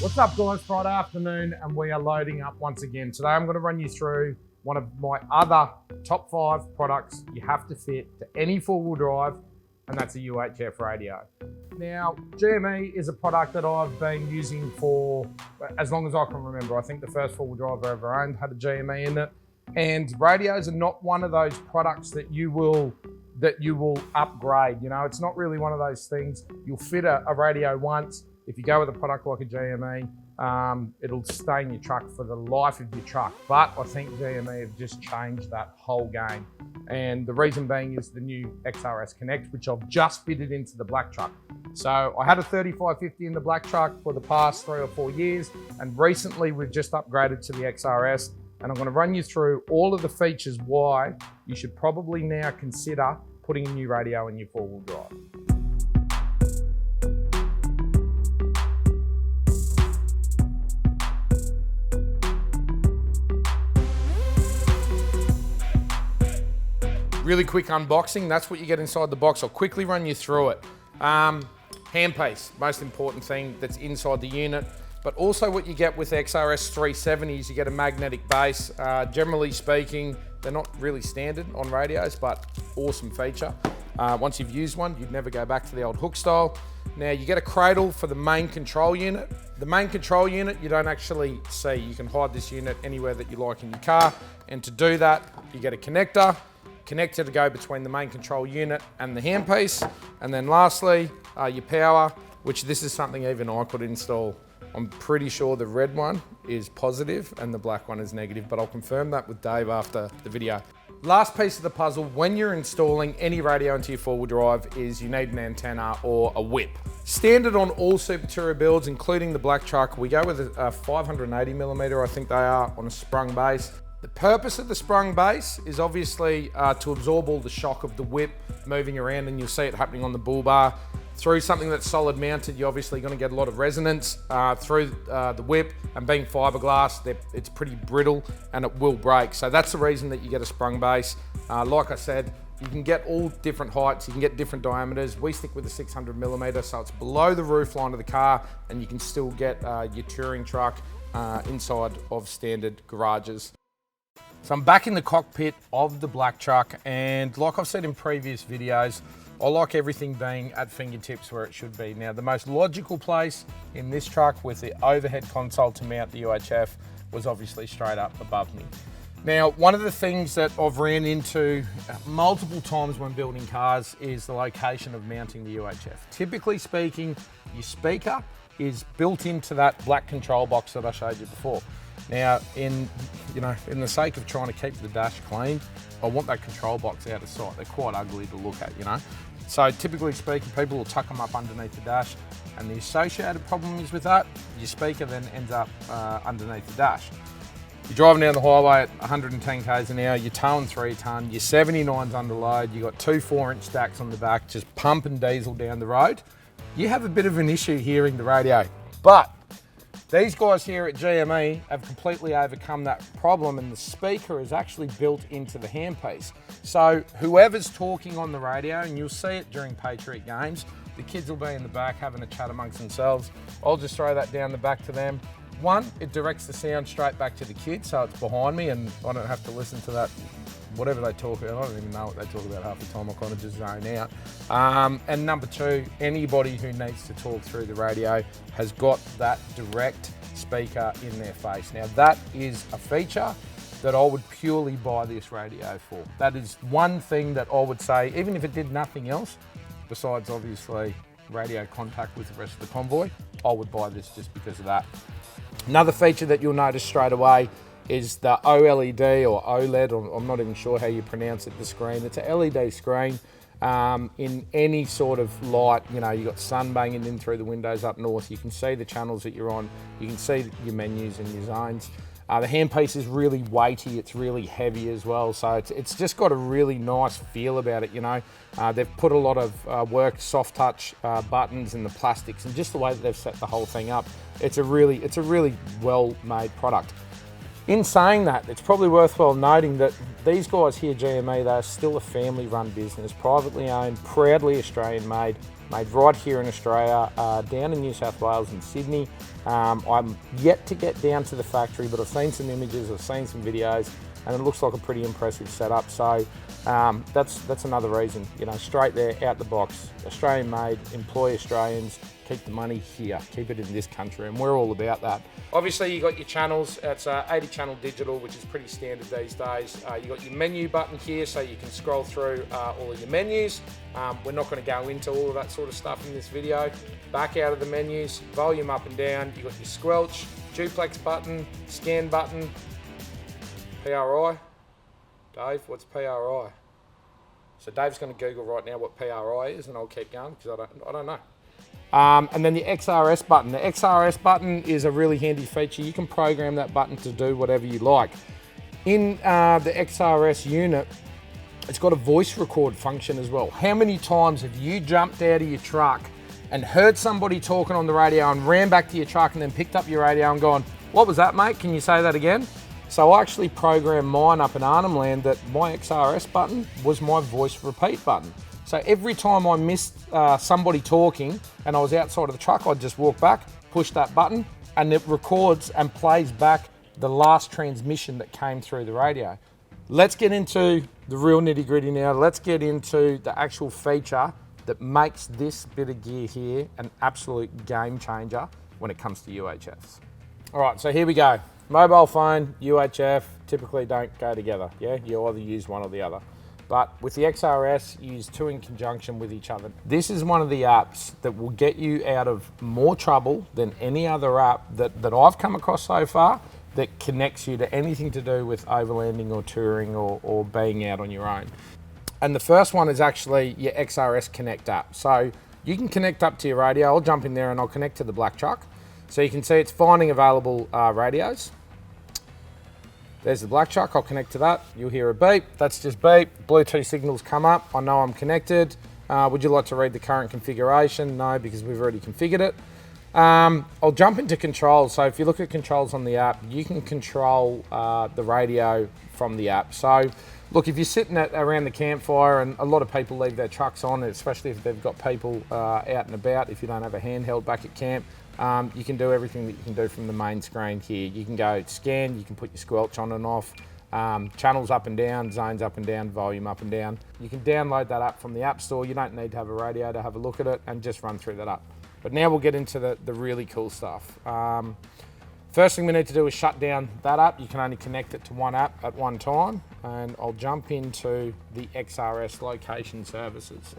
What's up guys, Friday afternoon and we are loading up once again. Today I'm going to run you through one of my other top 5 products you have to fit to any four-wheel drive, and that's a UHF radio. Now, GME is a product that I've been using for as long as I can remember. I think the first four-wheel drive I ever owned had a GME in it. And radios are not one of those products that you will upgrade. You know, it's not really one of those things. You'll fit a radio once. If you go with a product like a GME, it'll stay in your truck for the life of your truck. But I think GME have just changed that whole game. And the reason being is the new Xrs Connect, which I've just fitted into the black truck. So I had a 3550 in the black truck for the past 3 or 4 years. And recently we've just upgraded to the XRS. And I'm going to run you through all of the features why you should probably now consider putting a new radio in your four-wheel drive. Really quick unboxing, that's what you get inside the box. I'll quickly run you through it. Handpiece, most important thing that's inside the unit. But also what you get with XRS 370s, you get a magnetic base. Generally speaking, they're not really standard on radios, but awesome feature. Once you've used one, you'd never go back to the old hook style. Now you get a cradle for the main control unit. The main control unit you don't actually see. You can hide this unit anywhere that you like in your car. And to do that, you get a connector to go between the main control unit and the handpiece. And then lastly, your power, which this is something even I could install. I'm pretty sure the red one is positive and the black one is negative, but I'll confirm that with Dave after the video. Last piece of the puzzle when you're installing any radio into your four-wheel drive is you need an antenna or a whip. Standard on all Super Tourer builds, including the black truck, we go with a 580mm, I think they are, on a sprung base. The purpose of the sprung base is obviously to absorb all the shock of the whip moving around, and you'll see it happening on the bull bar. Through something that's solid mounted, you're obviously going to get a lot of resonance through the whip, and being fiberglass, it's pretty brittle and it will break. So that's the reason that you get a sprung base. Like I said, you can get all different heights, you can get different diameters. We stick with the 600mm, so it's below the roof line of the car, and you can still get your touring truck inside of standard garages. So I'm back in the cockpit of the black truck, and like I've said in previous videos, I like everything being at fingertips where it should be. Now, the most logical place in this truck with the overhead console to mount the UHF was obviously straight up above me. Now, one of the things that I've ran into multiple times when building cars is the location of mounting the UHF. Typically speaking, your speaker is built into that black control box that I showed you before. Now, in the sake of trying to keep the dash clean, I want that control box out of sight. They're quite ugly to look at, you know. So typically speaking, people will tuck them up underneath the dash, and the associated problem is with that, your speaker then ends up underneath the dash. You're driving down the highway at 110 k's an hour, you're towing 3 tonne, your 79's under load, you've got 2 4-inch stacks on the back, just pumping diesel down the road. You have a bit of an issue hearing the radio. But these guys here at GME have completely overcome that problem, and the speaker is actually built into the handpiece. So whoever's talking on the radio, and you'll see it during Patriot games, the kids will be in the back having a chat amongst themselves. I'll just throw that down the back to them. One, it directs the sound straight back to the kids, so it's behind me and I don't have to listen to that, whatever they talk about. I don't even know what they talk about half the time. I kind of just zone out. And number 2, anybody who needs to talk through the radio has got that direct speaker in their face. Now that is a feature that I would purely buy this radio for. That is one thing that I would say, even if it did nothing else, besides obviously radio contact with the rest of the convoy, I would buy this just because of that. Another feature that you'll notice straight away is the OLED or OLED, or I'm not even sure how you pronounce it, the screen. It's a LED screen in any sort of light. You know, you've got sun banging in through the windows up north. You can see the channels that you're on. You can see your menus and your zones. The handpiece is really weighty, it's really heavy as well, so it's just got a really nice feel about it, you know. They've put a lot of work, soft touch buttons and the plastics, and just the way that they've set the whole thing up. It's a really well-made product. In saying that, it's probably worthwhile noting that these guys here, GME, they're still a family-run business, privately owned, proudly Australian-made, made right here in Australia, down in New South Wales and Sydney. I'm yet to get down to the factory, but I've seen some images, I've seen some videos, and it looks like a pretty impressive setup. So that's another reason, you know, straight there, out the box, Australian made, employ Australians, keep the money here, keep it in this country, and we're all about that. Obviously, you got your channels. It's 80 channel digital, which is pretty standard these days. You got your menu button here, so you can scroll through all of your menus. We're not going to go into all of that sort of stuff in this video. Back out of the menus, volume up and down. You got your squelch, duplex button, scan button, PRI. Dave, what's PRI? So Dave's going to Google right now what PRI is, and I'll keep going because I don't know. And then the XRS button. The XRS button is a really handy feature. You can program that button to do whatever you like. In the XRS unit, it's got a voice record function as well. How many times have you jumped out of your truck and heard somebody talking on the radio and ran back to your truck and then picked up your radio and gone, "What was that, mate? Can you say that again?" So I actually programmed mine up in Arnhem Land that my XRS button was my voice repeat button. So every time I missed somebody talking and I was outside of the truck, I'd just walk back, push that button, and it records and plays back the last transmission that came through the radio. Let's get into the real nitty gritty now. Let's get into the actual feature that makes this bit of gear here an absolute game changer when it comes to UHFs. All right, so here we go. Mobile phone, UHF, typically don't go together. Yeah, you either use one or the other. But with the XRS, you use two in conjunction with each other. This is one of the apps that will get you out of more trouble than any other app that I've come across so far that connects you to anything to do with overlanding or touring or being out on your own. And the first one is actually your Xrs Connect app. So you can connect up to your radio. I'll jump in there and I'll connect to the black truck. So you can see it's finding available radios. There's the black truck, I'll connect to that. You'll hear a beep, that's just beep. Bluetooth signals come up, I know I'm connected. Would you like to read the current configuration? No, because we've already configured it. I'll jump into controls. So if you look at controls on the app, you can control the radio from the app. So look, if you're sitting around the campfire, and a lot of people leave their trucks on, especially if they've got people out and about, if you don't have a handheld back at camp, you can do everything that you can do from the main screen here. You can go scan, you can put your squelch on and off, channels up and down, zones up and down, volume up and down. You can download that app from the App Store. You don't need to have a radio to have a look at it, and just run through that app. But now we'll get into the really cool stuff. First thing we need to do is shut down that app. You can only connect it to one app at one time, and I'll jump into the XRS location services.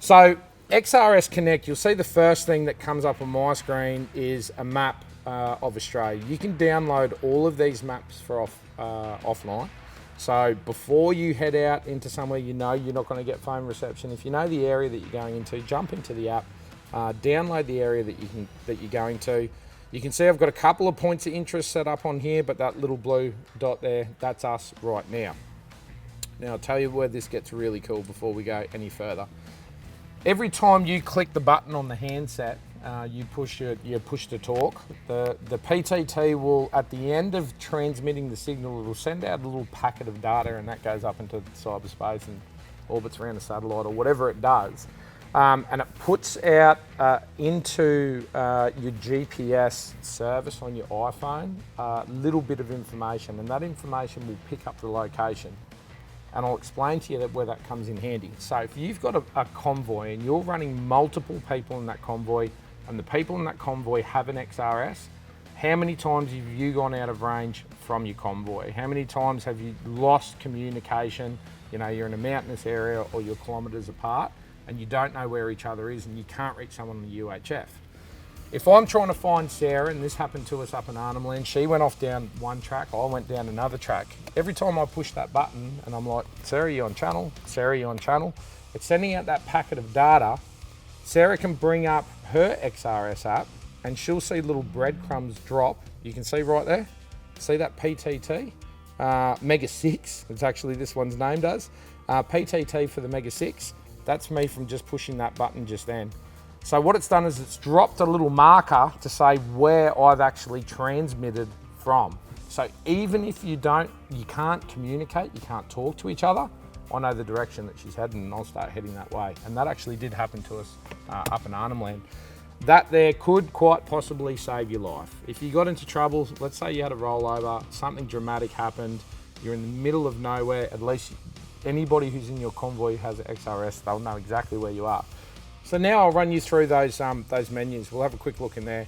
So XRS Connect, you'll see the first thing that comes up on my screen is a map of Australia. You can download all of these maps for offline. So before you head out into somewhere you know you're not going to get phone reception, if you know the area that you're going into, jump into the app, download the area that you're going to. You can see I've got a couple of points of interest set up on here, but that little blue dot there, that's us right now. Now I'll tell you where this gets really cool before we go any further. Every time you click the button on the handset, you push to talk. The PTT will, at the end of transmitting the signal, it will send out a little packet of data, and that goes up into cyberspace and orbits around a satellite or whatever it does. And it puts out into your GPS service on your iPhone a little bit of information, and that information will pick up the location. And I'll explain to you where that comes in handy. So if you've got a convoy and you're running multiple people in that convoy, and the people in that convoy have an XRS, how many times have you gone out of range from your convoy? How many times have you lost communication? You know, you're in a mountainous area or you're kilometers apart and you don't know where each other is and you can't reach someone on the UHF. If I'm trying to find Sarah, and this happened to us up in Arnhem Land, she went off down one track, I went down another track. Every time I push that button and I'm like, Sarah, you on channel? Sarah, you on channel? It's sending out that packet of data. Sarah can bring up her XRS app and she'll see little breadcrumbs drop. You can see right there, see that PTT? Mega 6, it's actually this one's named as. PTT for the Mega 6. That's me from just pushing that button just then. So what it's done is it's dropped a little marker to say where I've actually transmitted from. So even if you can't communicate, you can't talk to each other, I know the direction that she's heading and I'll start heading that way. And that actually did happen to us up in Arnhem Land. That there could quite possibly save your life. If you got into trouble, let's say you had a rollover, something dramatic happened, you're in the middle of nowhere, at least anybody who's in your convoy has an XRS, they'll know exactly where you are. So now I'll run you through those menus. We'll have a quick look in there.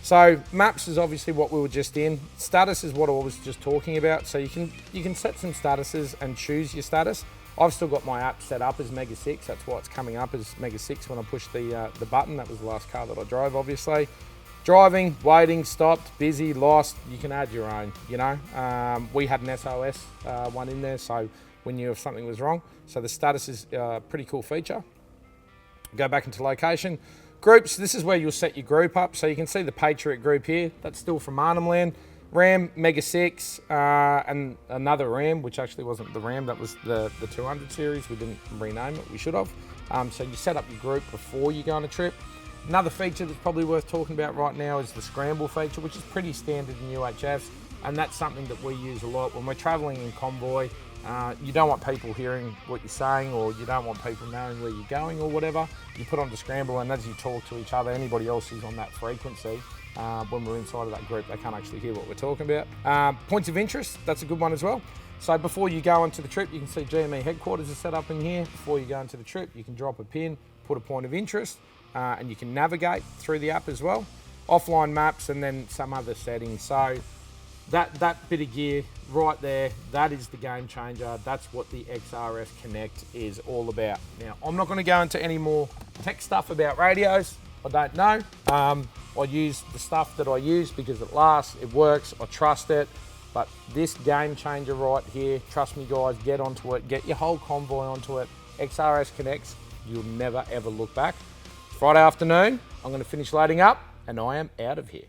So maps is obviously what we were just in. Status is what I was just talking about. So you can set some statuses and choose your status. I've still got my app set up as Mega 6. That's why it's coming up as Mega 6 when I push the button. That was the last car that I drove, obviously. Driving, waiting, stopped, busy, lost, you can add your own, you know. We had an SOS one in there, so we knew if something was wrong. So the status is a pretty cool feature. Go back into location. Groups, this is where you'll set your group up. So you can see the Patriot group here. That's still from Arnhem Land. Ram, Mega 6, and another Ram, which actually wasn't the Ram, that was the 200 series. We didn't rename it, we should have. So you set up your group before you go on a trip. Another feature that's probably worth talking about right now is the scramble feature, which is pretty standard in UHFs, and that's something that we use a lot when we're traveling in convoy. You don't want people hearing what you're saying, or you don't want people knowing where you're going or whatever. You put on the scramble, and as you talk to each other, anybody else who's on that frequency, when we're inside of that group, they can't actually hear what we're talking about. Points of interest, that's a good one as well. So before you go onto the trip, you can see GME headquarters is set up in here. Before you go into the trip, you can drop a pin, put a point of interest, and you can navigate through the app as well. Offline maps and then some other settings. So that bit of gear right there, that is the game changer. That's what the Xrs Connect is all about. Now, I'm not going to go into any more tech stuff about radios. I don't know. I use the stuff that I use because it lasts, it works, I trust it. But this game changer right here, trust me guys, get onto it, get your whole convoy onto it. Xrs Connects, you'll never ever look back. Friday afternoon, I'm going to finish loading up and I am out of here.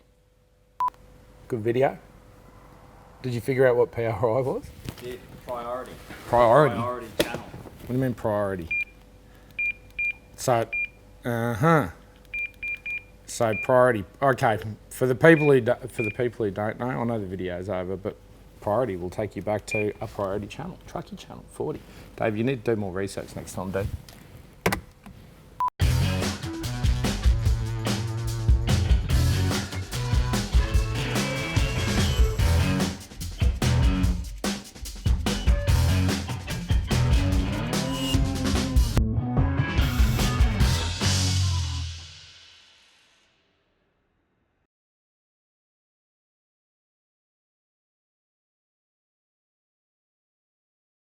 Good video. Did you figure out what PRI was? Yeah, priority. Priority? Priority channel. What do you mean priority? So, So priority, okay, for the people who don't know, I know the video's over, but priority will take you back to a priority channel, trucking channel, 40. Dave, you need to do more research next time, Dave.